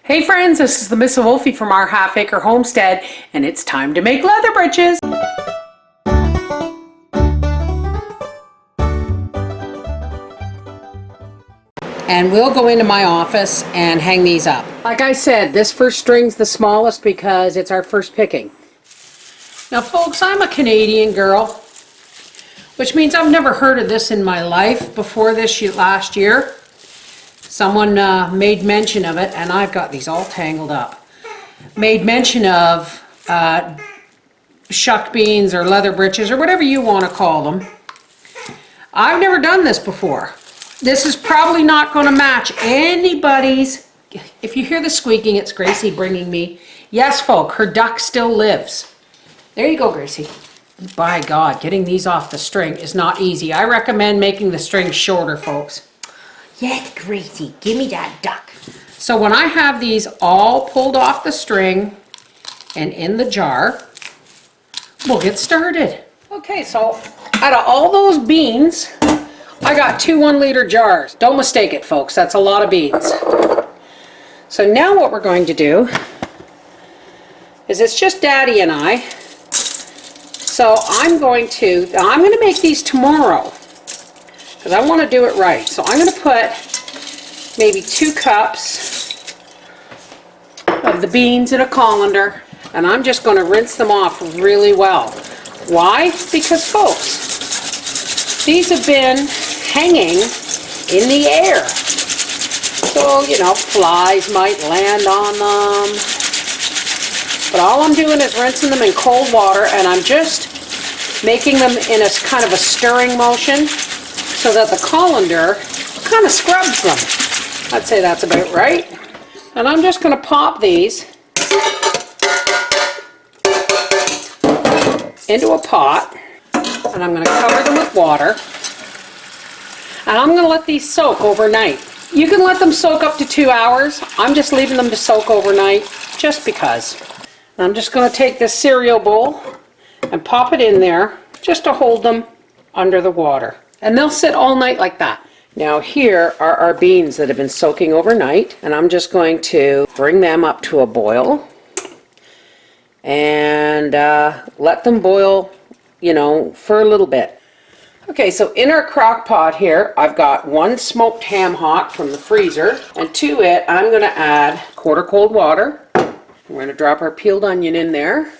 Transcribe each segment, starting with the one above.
Hey friends, this is the Miss Wolfie from our half-acre homestead, and it's time to make leather breeches. And we'll go into my office and hang these up. Like I said, this first string's the smallest because it's our first picking. Now folks, I'm a Canadian girl, which means I've never heard of this in my life before this last year. Someone made mention of it, and I've got these all tangled up. Made mention of shuck beans or leather breeches or whatever you want to call them. I've never done this before. This is probably not going to match anybody's. If you hear the squeaking, it's Gracie bringing me. Yes, folk, her duck still lives. There you go, Gracie. By God, getting these off the string is not easy. I recommend making the string shorter, folks. Yes, Gracie, give me that duck. So when I have these all pulled off the string and in the jar, we'll get started. Okay, so out of all those beans, I got 2 1-liter jars. Don't mistake it, folks, that's a lot of beans. So now what we're going to do is it's just Daddy and I. So I'm going to make these tomorrow, because I want to do it right. So I'm going to put maybe 2 cups of the beans in a colander, and I'm just going to rinse them off really well. Why? Because folks, these have been hanging in the air. So, you know, flies might land on them. But all I'm doing is rinsing them in cold water, and I'm just making them in a kind of a stirring motion, so that the colander kind of scrubs them. I'd say that's about right. And I'm just going to pop these into a pot, and I'm going to cover them with water, and I'm going to let these soak overnight. You can let them soak up to 2 hours. I'm just leaving them to soak overnight just because. And I'm just going to take this cereal bowl and pop it in there just to hold them under the water. And they'll sit all night like that. Now here are our beans that have been soaking overnight, and I'm just going to bring them up to a boil and let them boil, you know, for a little bit. Okay, so in our crock pot here, I've got 1 smoked ham hock from the freezer, and to it I'm going to add quarter cold water. We're going to drop our peeled onion in there,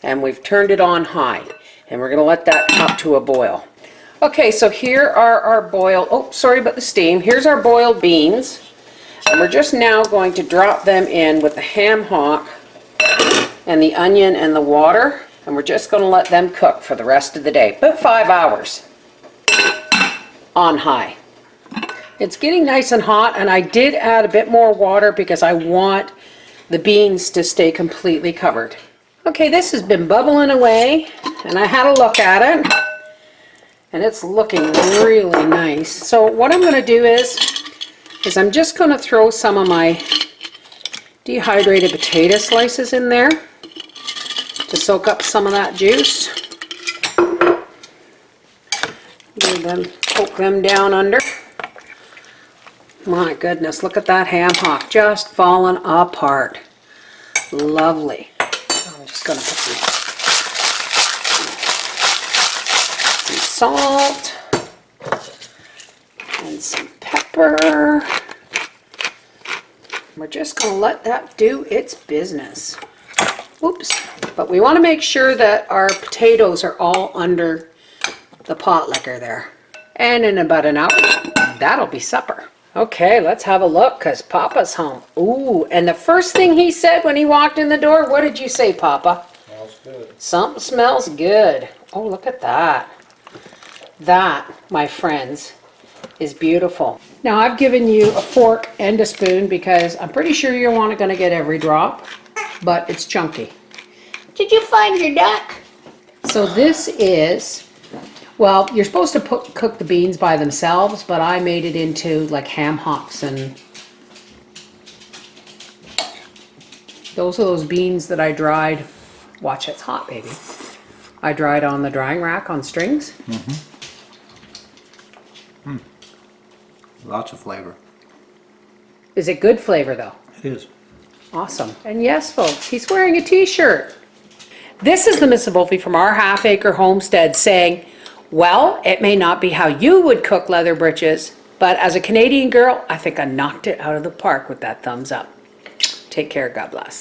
and we've turned it on high, and we're going to let that come up to a boil. Okay, so here are our boiled, oh, sorry about the steam. Here's our boiled beans, and we're just now going to drop them in with the ham hock and the onion and the water, and we're just going to let them cook for the rest of the day, about 5 hours on high. It's getting nice and hot, and I did add a bit more water because I want the beans to stay completely covered. Okay, this has been bubbling away, and I had a look at it, and it's looking really nice. So what I'm going to do is I'm just going to throw some of my dehydrated potato slices in there to soak up some of that juice. Poke them down under. My goodness, look at that ham hock just falling apart. Lovely. I'm just going to put some salt and some pepper. We're just going to let that do its business. Oops. But we want to make sure that our potatoes are all under the pot liquor there. And in about an hour, that'll be supper. Okay, let's have a look, because Papa's home. Ooh, and the first thing he said when he walked in the door, what did you say, Papa? Smells good. Something smells good. Oh, look at that. That, my friends, is beautiful. Now, I've given you a fork and a spoon because I'm pretty sure you're not going to get every drop, but it's chunky. Did you find your duck? So this is, well, you're supposed to cook the beans by themselves, but I made it into like ham hocks, and those are those beans that I dried. Watch, it's hot, baby. I dried on the drying rack on strings. Lots of flavor. Is it good flavor though? It is. Awesome. And yes, folks, he's wearing a t-shirt. This is the Miss Wolfie from our half-acre homestead saying, well, it may not be how you would cook leather britches, but as a Canadian girl, I think I knocked it out of the park with that thumbs up. Take care. God bless.